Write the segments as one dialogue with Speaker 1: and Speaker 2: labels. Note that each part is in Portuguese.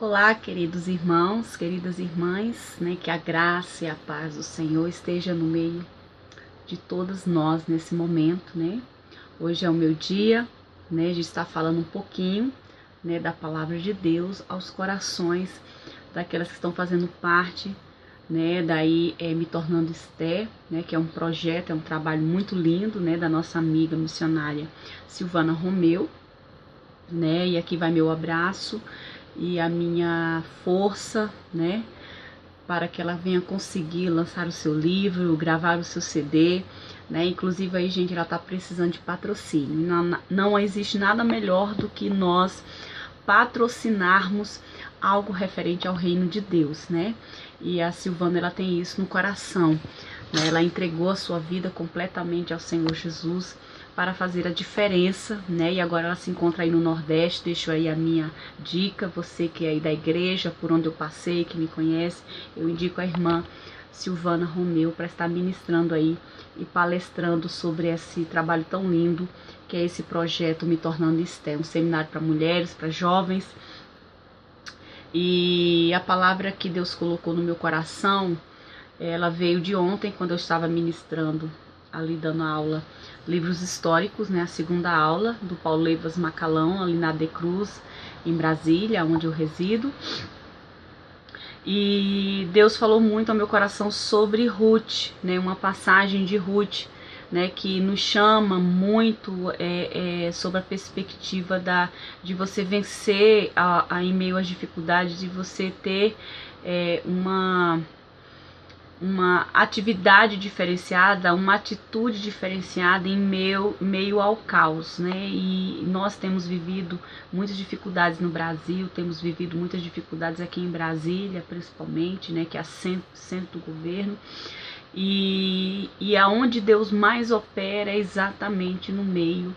Speaker 1: Olá, queridos irmãos, queridas irmãs, que a graça e a paz do Senhor esteja no meio de todas nós nesse momento, Hoje é o meu dia, de estar falando um pouquinho, da palavra de Deus aos corações daquelas que estão fazendo parte, daí Me Tornando Esté, que é um projeto, é um trabalho muito lindo, da nossa amiga missionária Silvana Romeu, e aqui vai meu abraço e a minha força, para que ela venha conseguir lançar o seu livro, gravar o seu CD, inclusive aí, gente, ela tá precisando de patrocínio. Não existe nada melhor do que nós patrocinarmos algo referente ao reino de Deus, E a Silvana, ela tem isso no coração, Ela entregou a sua vida completamente ao Senhor Jesus para fazer a diferença, E agora ela se encontra aí no Nordeste. Deixo aí a minha dica, você que é aí da igreja, por onde eu passei, que me conhece, eu indico a irmã Silvana Romeu para estar ministrando aí e palestrando sobre esse trabalho tão lindo que é esse projeto Me Tornando Esté, um seminário para mulheres, para jovens. E a palavra que Deus colocou no meu coração, ela veio de ontem, quando eu estava ministrando, ali dando aula, livros históricos, a segunda aula do Paulo Leivas Macalão, ali na De Cruz, em Brasília, onde eu resido. E Deus falou muito ao meu coração sobre Ruth, uma passagem de Ruth, que nos chama muito sobre a perspectiva de você vencer em meio às dificuldades, de você ter uma atividade diferenciada, uma atitude diferenciada em meio ao caos, E nós temos vivido muitas dificuldades no Brasil, temos vivido muitas dificuldades aqui em Brasília, principalmente, que é a centro do governo. E aonde Deus mais opera é exatamente no meio,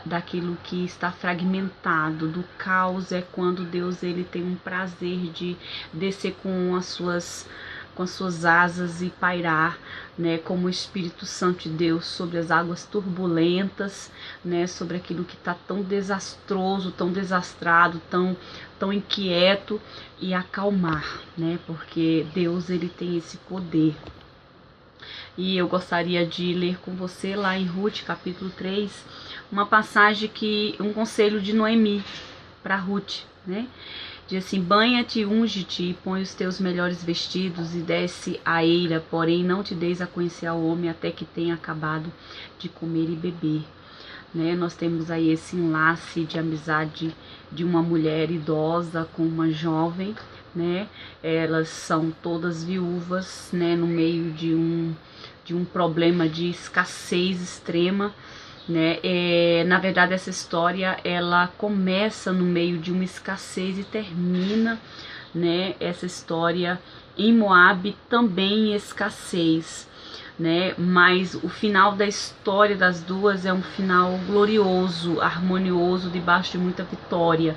Speaker 1: daquilo que está fragmentado, do caos. É quando Deus ele tem um prazer de descer com as suas asas e pairar, como o Espírito Santo de Deus sobre as águas turbulentas, sobre aquilo que está tão desastroso, tão desastrado, tão inquieto, e acalmar, porque Deus ele tem esse poder. E eu gostaria de ler com você lá em Ruth, capítulo 3, uma passagem um conselho de Noemi para Ruth, Diz assim: banha-te, unge-te e põe os teus melhores vestidos e desce à eira, porém não te deis a conhecer ao homem até que tenha acabado de comer e beber. Nós temos aí esse enlace de amizade de uma mulher idosa com uma jovem, Elas são todas viúvas, no meio de um problema de escassez extrema. Na verdade, essa história ela começa no meio de uma escassez e termina, essa história em Moabe também em escassez, mas o final da história das duas é um final glorioso, harmonioso, debaixo de muita vitória,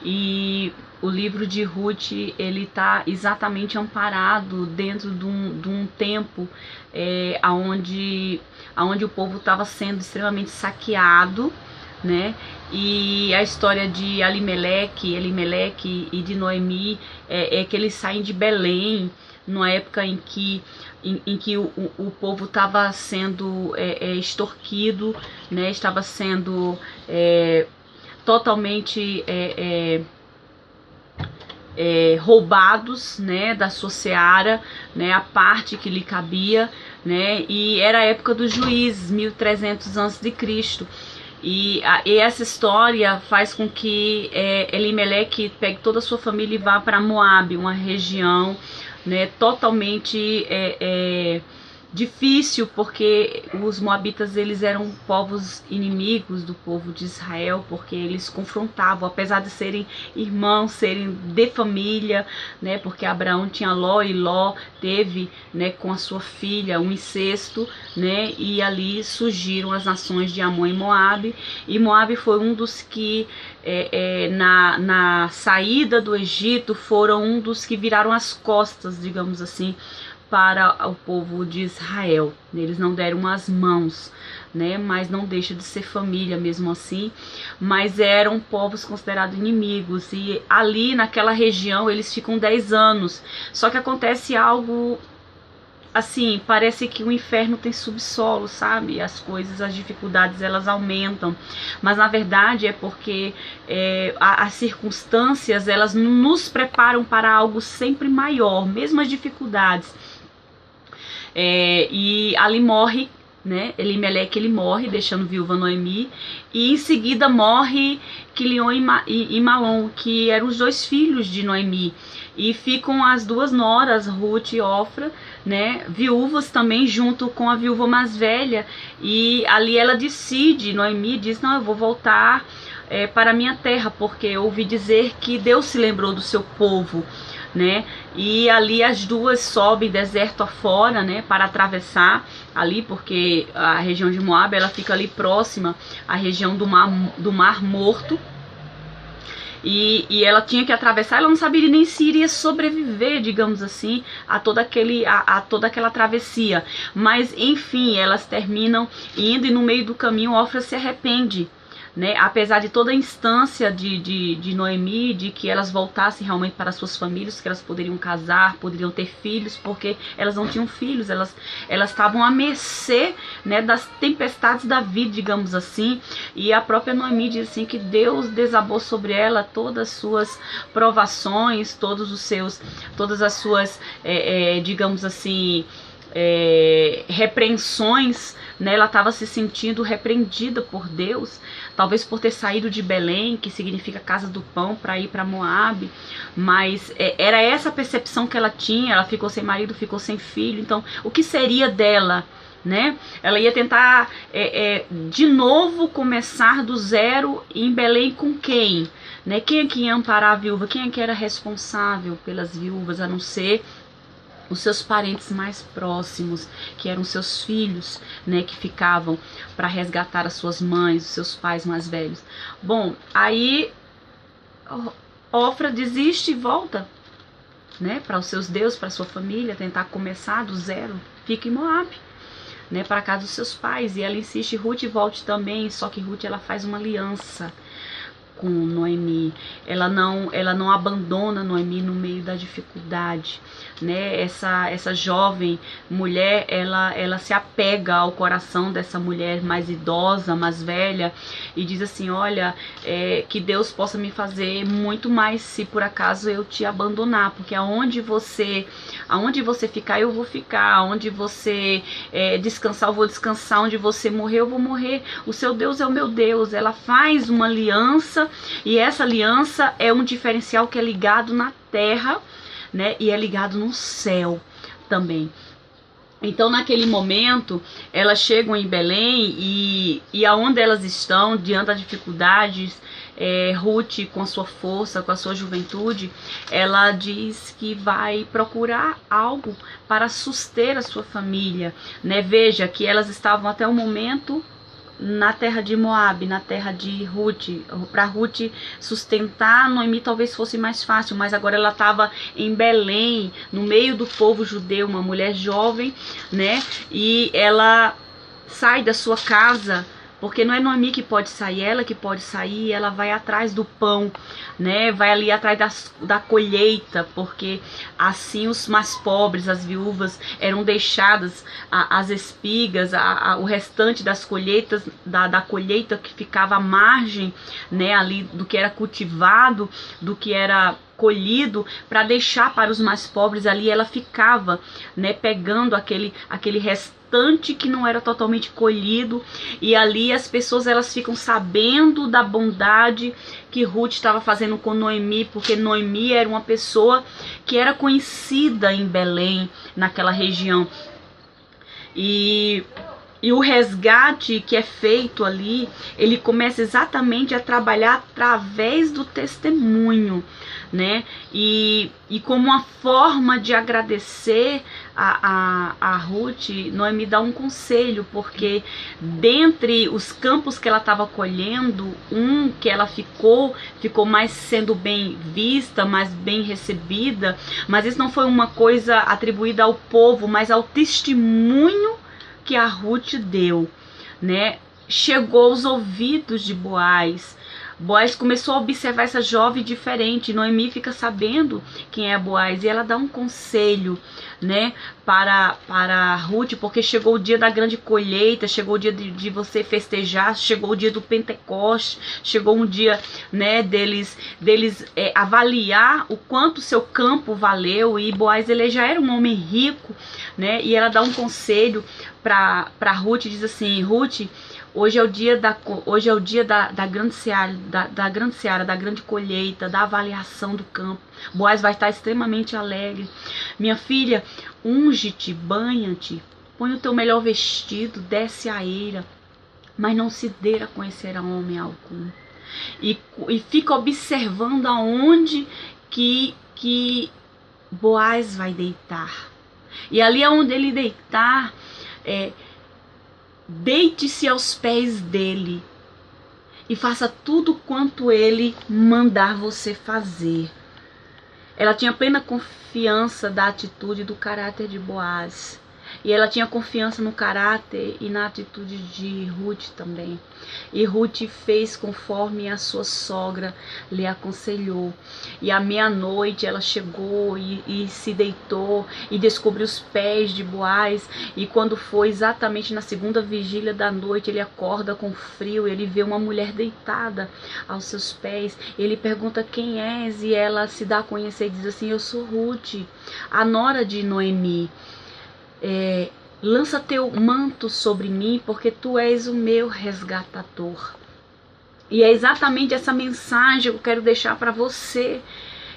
Speaker 1: E o livro de Ruth ele está exatamente amparado dentro de um tempo onde o povo estava sendo extremamente saqueado, E a história de Elimeleque e de Noemi é que eles saem de Belém numa época em que o povo estava sendo extorquido, estava sendo totalmente roubados, da sua seara, a parte que lhe cabia, E era a época dos juízes, 1300 a.C. E essa história faz com que Elimeleque pegue toda a sua família e vá para Moabe, uma região, totalmente difícil, porque os moabitas eles eram povos inimigos do povo de Israel, porque eles confrontavam, apesar de serem irmãos, serem de família, porque Abraão tinha Ló e Ló teve, com a sua filha um incesto, e ali surgiram as nações de Amon e Moabe, e Moabe foi um dos que na saída do Egito foram um dos que viraram as costas, digamos assim, para o povo de Israel. Eles não deram as mãos, né? Mas não deixa de ser família mesmo assim. Mas eram povos considerados inimigos. E ali naquela região eles ficam 10 anos. Só que acontece algo assim, parece que o inferno tem subsolo, sabe? As coisas, as dificuldades, elas aumentam. Mas na verdade é porque as circunstâncias, elas nos preparam para algo sempre maior, mesmo as dificuldades. E ali morre, né? Elimeleque, ele morre, deixando viúva Noemi. E em seguida morre Quilion e Malom, que eram os 2 filhos de Noemi. E ficam as 2 noras, Ruth e Ofra, né, viúvas também, junto com a viúva mais velha. E ali ela decide, Noemi diz, não, eu vou voltar para a minha terra, porque eu ouvi dizer que Deus se lembrou do seu povo, né? E ali as 2 sobem deserto afora, né, para atravessar ali, porque a região de Moabe, ela fica ali próxima à região do Mar Morto. E ela tinha que atravessar, ela não sabia nem se iria sobreviver, digamos assim, a toda aquela travessia. Mas, enfim, elas terminam indo, e no meio do caminho Ofra se arrepende, né? Apesar de toda a instância de Noemi, de que elas voltassem realmente para suas famílias, que elas poderiam casar, poderiam ter filhos, porque elas não tinham filhos, elas estavam à mercê, né, das tempestades da vida, digamos assim. E a própria Noemi diz assim que Deus desabou sobre ela todas as suas provações, todas as suas, digamos assim, repreensões, né? Ela estava se sentindo repreendida por Deus, talvez por ter saído de Belém, que significa casa do pão, para ir para Moabe. Mas era essa a percepção que ela tinha. Ela ficou sem marido, ficou sem filho. Então, o que seria dela, né? Ela ia tentar de novo começar do zero em Belém com quem? Né? Quem é que ia amparar a viúva? Quem é que era responsável pelas viúvas, a não ser os seus parentes mais próximos, que eram seus filhos, né, que ficavam para resgatar as suas mães, os seus pais mais velhos. Bom, aí Ofra desiste e volta, né, para os seus deuses, para sua família, tentar começar do zero. Fica em Moabe, né, para casa dos seus pais. E ela insiste, Ruth volte também, só que Ruth, ela faz uma aliança com Noemi. Ela não abandona Noemi no meio da dificuldade, né? Essa jovem mulher, ela se apega ao coração dessa mulher mais idosa, mais velha, e diz assim, olha, que Deus possa me fazer muito mais se por acaso eu te abandonar, porque aonde você ficar, eu vou ficar, aonde você descansar, eu vou descansar, onde você morrer, eu vou morrer. O seu Deus é o meu Deus. Ela faz uma aliança, e essa aliança é um diferencial que é ligado na terra, né, e é ligado no céu também. Então, naquele momento, elas chegam em Belém, e aonde elas estão, diante das dificuldades, Ruth, com a sua força, com a sua juventude, ela diz que vai procurar algo para suster a sua família, né? Veja que elas estavam até o momento na terra de Moabe, na terra de Ruth. Para Ruth sustentar Noemi talvez fosse mais fácil, mas agora ela estava em Belém, no meio do povo judeu, uma mulher jovem, né? E ela sai da sua casa, porque não é Noemi que pode sair, ela que pode sair. Ela vai atrás do pão, né? Vai ali atrás da colheita, porque assim os mais pobres, as viúvas, eram deixadas as espigas, o restante das colheitas, da colheita que ficava à margem, né? Ali do que era cultivado, do que era colhido, para deixar para os mais pobres. Ali ela ficava, né, pegando aquele restante que não era totalmente colhido, e ali as pessoas, elas ficam sabendo da bondade que Ruth estava fazendo com Noemi, porque Noemi era uma pessoa que era conhecida em Belém, naquela região. E E o resgate que é feito ali, ele começa exatamente a trabalhar através do testemunho, né? E como uma forma de agradecer a Ruth, Noemi dá um conselho, porque dentre os campos que ela estava colhendo, um que ela ficou mais sendo bem vista, mais bem recebida, mas isso não foi uma coisa atribuída ao povo, mas ao testemunho que a Ruth deu, né? Chegou aos ouvidos de Boaz. Boaz começou a observar essa jovem diferente. Noemi fica sabendo quem é Boaz e ela dá um conselho, né, para Ruth, porque chegou o dia da grande colheita, chegou o dia de você festejar, chegou o dia do Pentecoste, chegou um dia, né, deles avaliar o quanto seu campo valeu. E Boaz, ele já era um homem rico, né, e ela dá um conselho para Ruth, diz assim: Ruth, hoje é o dia da grande seara, da grande colheita, da avaliação do campo. Boaz vai estar extremamente alegre. Minha filha, unge-te, banha-te, põe o teu melhor vestido, desce a eira, mas não se dê a conhecer a homem algum. E fica observando aonde que Boaz vai deitar. E ali aonde ele deitar, deite-se aos pés dele e faça tudo quanto ele mandar você fazer. Ela tinha plena confiança da atitude e do caráter de Boaz. E ela tinha confiança no caráter e na atitude de Ruth também. E Ruth fez conforme a sua sogra lhe aconselhou. E à meia-noite ela chegou e se deitou e descobriu os pés de Boaz. E quando foi exatamente na segunda vigília da noite, ele acorda com frio. Ele vê uma mulher deitada aos seus pés. Ele pergunta: quem és? E ela se dá a conhecer e diz assim: eu sou Ruth, a nora de Noemi. Lança teu manto sobre mim, porque tu és o meu resgatador. E é exatamente essa mensagem que eu quero deixar para você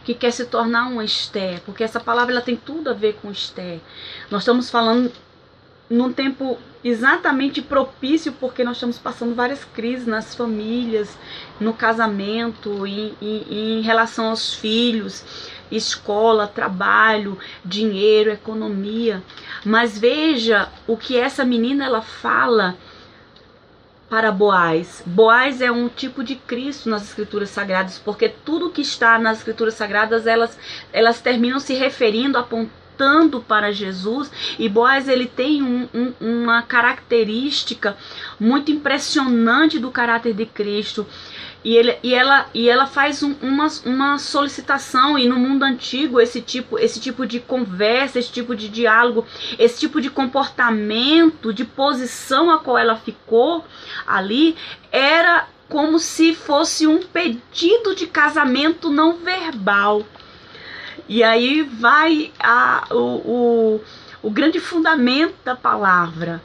Speaker 1: que quer se tornar uma Esther, porque essa palavra ela tem tudo a ver com Esther. Nós estamos falando num tempo exatamente propício, porque nós estamos passando várias crises nas famílias, no casamento, em relação aos filhos, escola, trabalho, dinheiro, economia. Mas veja o que essa menina ela fala para Boaz. Boaz é um tipo de Cristo nas Escrituras Sagradas, porque tudo que está nas Escrituras Sagradas elas terminam se referindo, apontando para Jesus. E Boaz ele tem uma característica muito impressionante do caráter de Cristo. E ela faz uma solicitação. E no mundo antigo esse tipo de conversa, esse tipo de diálogo, esse tipo de comportamento, de posição a qual ela ficou ali, era como se fosse um pedido de casamento não verbal. E aí vai o grande fundamento da palavra,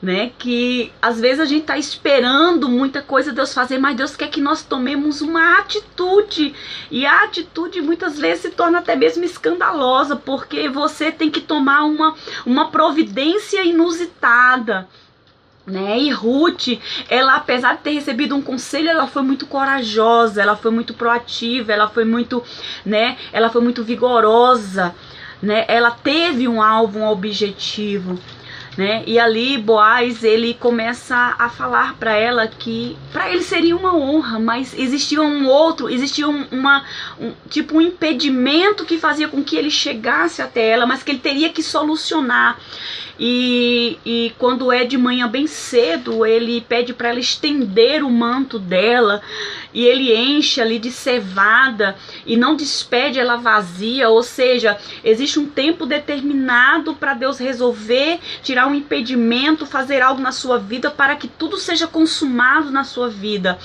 Speaker 1: né? Que às vezes a gente está esperando muita coisa Deus fazer, mas Deus quer que nós tomemos uma atitude. E a atitude muitas vezes se torna até mesmo escandalosa, porque você tem que tomar uma providência inusitada, né? E Ruth, ela, apesar de ter recebido um conselho, ela foi muito corajosa, ela foi muito proativa, ela foi muito, né? Ela foi muito vigorosa, né? Ela teve um alvo, um objetivo, né? E ali Boaz ele começa a falar para ela que para ele seria uma honra, mas existia um impedimento que fazia com que ele chegasse até ela, mas que ele teria que solucionar. E quando é de manhã bem cedo, ele pede para ela estender o manto dela, e ele enche ali de cevada e não despede ela vazia. Ou seja, existe um tempo determinado para Deus resolver, tirar um impedimento, fazer algo na sua vida para que tudo seja consumado na sua vida.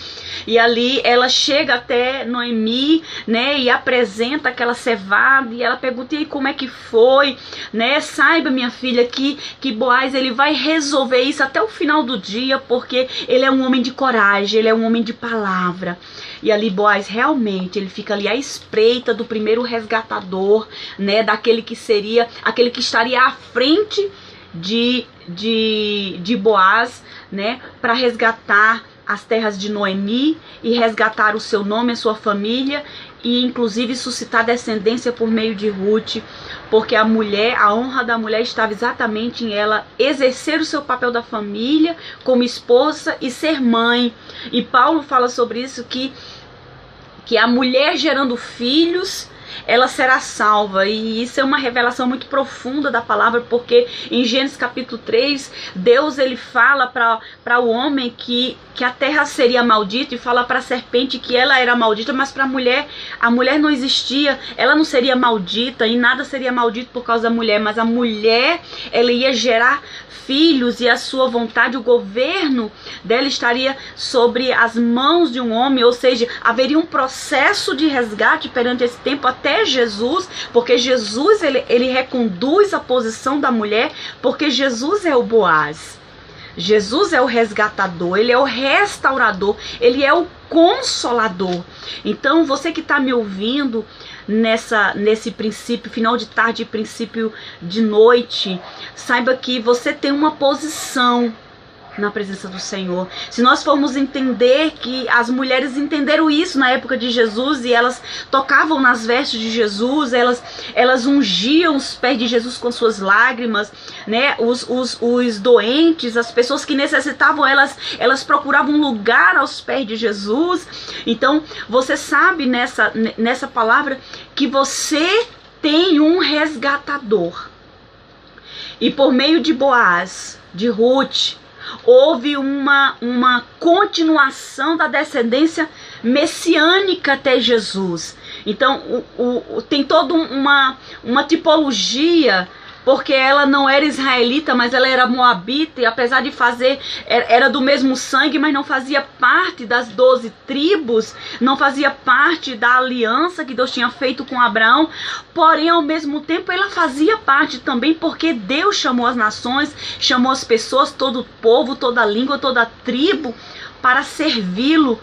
Speaker 1: E ali ela chega até Noemi, né, e apresenta aquela cevada, e ela pergunta: e aí, como é que foi, né? Saiba, minha filha, que Boaz ele vai resolver isso até o final do dia, porque ele é um homem de coragem, ele é um homem de palavra. E ali Boaz realmente ele fica ali à espreita do primeiro resgatador, né, daquele que estaria à frente de Boaz, né, para resgatar as terras de Noemi e resgatar o seu nome, a sua família, e inclusive suscitar descendência por meio de Ruth, porque a honra da mulher estava exatamente em ela exercer o seu papel da família como esposa e ser mãe. E Paulo fala sobre isso, que a mulher gerando filhos, ela será salva. E isso é uma revelação muito profunda da palavra, porque em Gênesis capítulo 3, Deus ele fala para o homem que a terra seria maldita, e fala para a serpente que ela era maldita, mas para a mulher não existia, ela não seria maldita, e nada seria maldito por causa da mulher, mas a mulher, ela ia gerar filhos, e a sua vontade, o governo dela estaria sobre as mãos de um homem, ou seja, haveria um processo de resgate perante esse tempo até Jesus, porque Jesus ele reconduz a posição da mulher, porque Jesus é o Boaz. Jesus é o resgatador, ele é o restaurador, ele é o consolador. Então você que está me ouvindo nesse princípio, final de tarde, princípio de noite, saiba que você tem uma posição na presença do Senhor. Se nós formos entender que as mulheres entenderam isso na época de Jesus, e elas tocavam nas vestes de Jesus, elas ungiam os pés de Jesus com suas lágrimas, né? Os doentes, as pessoas que necessitavam, elas procuravam um lugar aos pés de Jesus. Então você sabe nessa palavra que você tem um resgatador, e por meio de Boaz, de Ruth, houve uma continuação da descendência messiânica até Jesus. Então tem toda uma tipologia, porque ela não era israelita, mas ela era moabita, e apesar de era do mesmo sangue, mas não fazia parte das 12 tribos, não fazia parte da aliança que Deus tinha feito com Abraão, porém ao mesmo tempo ela fazia parte também, porque Deus chamou as nações, chamou as pessoas, todo o povo, toda a língua, toda a tribo, para servi-lo,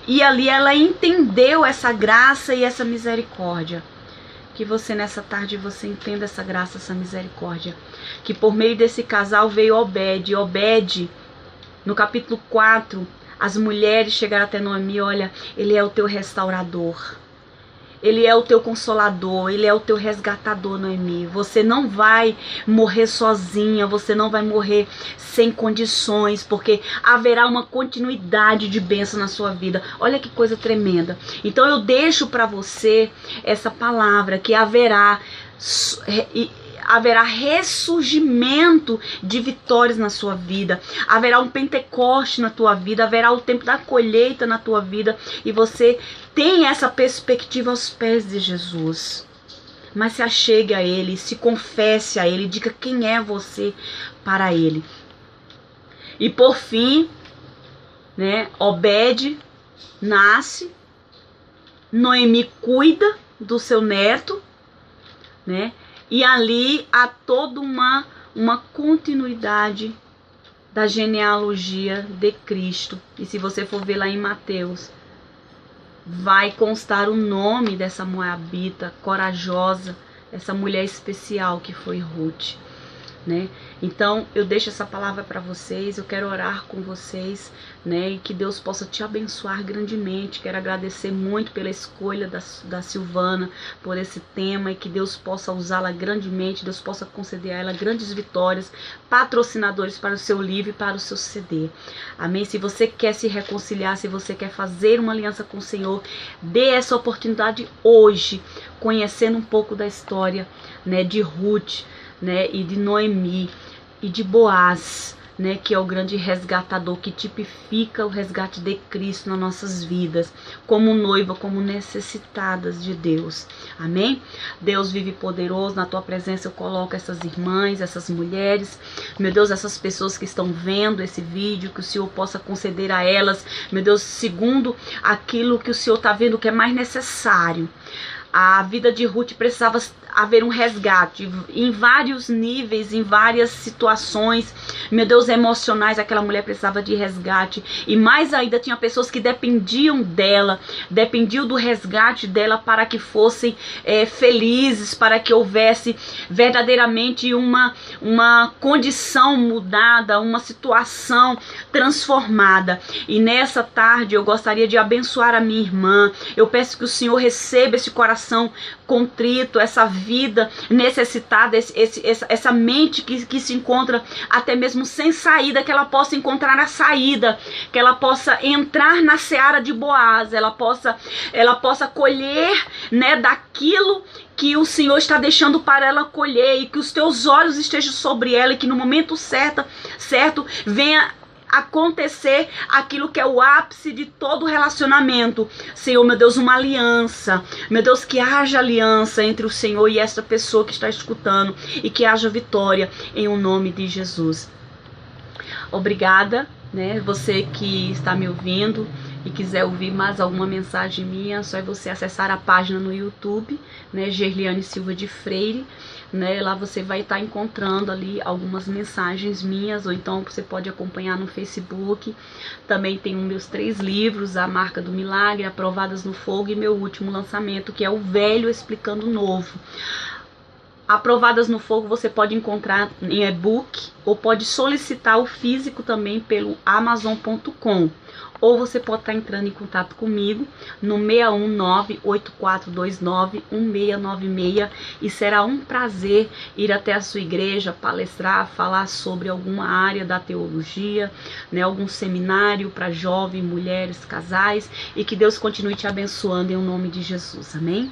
Speaker 1: e ali ela entendeu essa graça e essa misericórdia. Que você nessa tarde você entenda essa graça, essa misericórdia. Que por meio desse casal veio Obed. Obed, no capítulo 4, as mulheres chegaram até Noemi: olha, ele é o teu restaurador, ele é o teu consolador, ele é o teu resgatador, Noemi. Você não vai morrer sozinha, você não vai morrer sem condições, porque haverá uma continuidade de bênção na sua vida. Olha que coisa tremenda. Então eu deixo para você essa palavra, que haverá ressurgimento de vitórias na sua vida, haverá um Pentecoste na tua vida, haverá o tempo da colheita na tua vida, e você tem essa perspectiva aos pés de Jesus. Mas se achegue a Ele, se confesse a Ele, diga quem é você para Ele. E por fim, né, Obed nasce, Noemi cuida do seu neto, né? E ali há toda uma continuidade da genealogia de Cristo. E se você for ver lá em Mateus, vai constar o nome dessa moabita corajosa, essa mulher especial que foi Ruth, né? Então eu deixo essa palavra para vocês, eu quero orar com vocês, né? E que Deus possa te abençoar grandemente. Quero agradecer muito pela escolha da Silvana por esse tema, e que Deus possa usá-la grandemente, Deus possa conceder a ela grandes vitórias, patrocinadores para o seu livro e para o seu CD. Amém? Se você quer se reconciliar, se você quer fazer uma aliança com o Senhor, dê essa oportunidade hoje, conhecendo um pouco da história, né, de Ruth, né, e de Noemi e de Boaz, né, que é o grande resgatador, que tipifica o resgate de Cristo nas nossas vidas, como noiva, como necessitadas de Deus. Amém? Deus vive poderoso. Na tua presença eu coloco essas irmãs, essas mulheres, meu Deus, essas pessoas que estão vendo esse vídeo, que o Senhor possa conceder a elas, meu Deus, segundo aquilo que o Senhor está vendo que é mais necessário. A vida de Ruth precisava haver um resgate em vários níveis, em várias situações, meu Deus, emocionais. Aquela mulher precisava de resgate, e mais ainda tinha pessoas que dependiam dela, dependiam do resgate dela para que fossem felizes, para que houvesse verdadeiramente uma condição mudada, uma situação transformada. E nessa tarde eu gostaria de abençoar a minha irmã. Eu peço que o Senhor receba esse coração contrito, essa vida necessitada, essa mente que se encontra até mesmo sem saída, que ela possa encontrar a saída, que ela possa entrar na seara de Boaz, ela possa colher, né, daquilo que o Senhor está deixando para ela colher, e que os teus olhos estejam sobre ela, e que no momento certo venha acontecer aquilo que é o ápice de todo relacionamento. Senhor, meu Deus, uma aliança. Meu Deus, que haja aliança entre o Senhor e essa pessoa que está escutando, e que haja vitória em o nome de Jesus. Obrigada, né? Você que está me ouvindo e quiser ouvir mais alguma mensagem minha, só é você acessar a página no YouTube, né, Gerliane Silva de Freire, né? Lá você vai estar encontrando ali algumas mensagens minhas, ou então você pode acompanhar no Facebook. Também tem os meus 3 livros, A Marca do Milagre, Aprovadas no Fogo, e meu último lançamento, que é O Velho Explicando o Novo. Aprovadas no Fogo você pode encontrar em e-book, ou pode solicitar o físico também pelo Amazon.com. Ou você pode estar entrando em contato comigo no 619-8429-1696, e será um prazer ir até a sua igreja, palestrar, falar sobre alguma área da teologia, né, algum seminário para jovens, mulheres, casais, e que Deus continue te abençoando em nome de Jesus. Amém?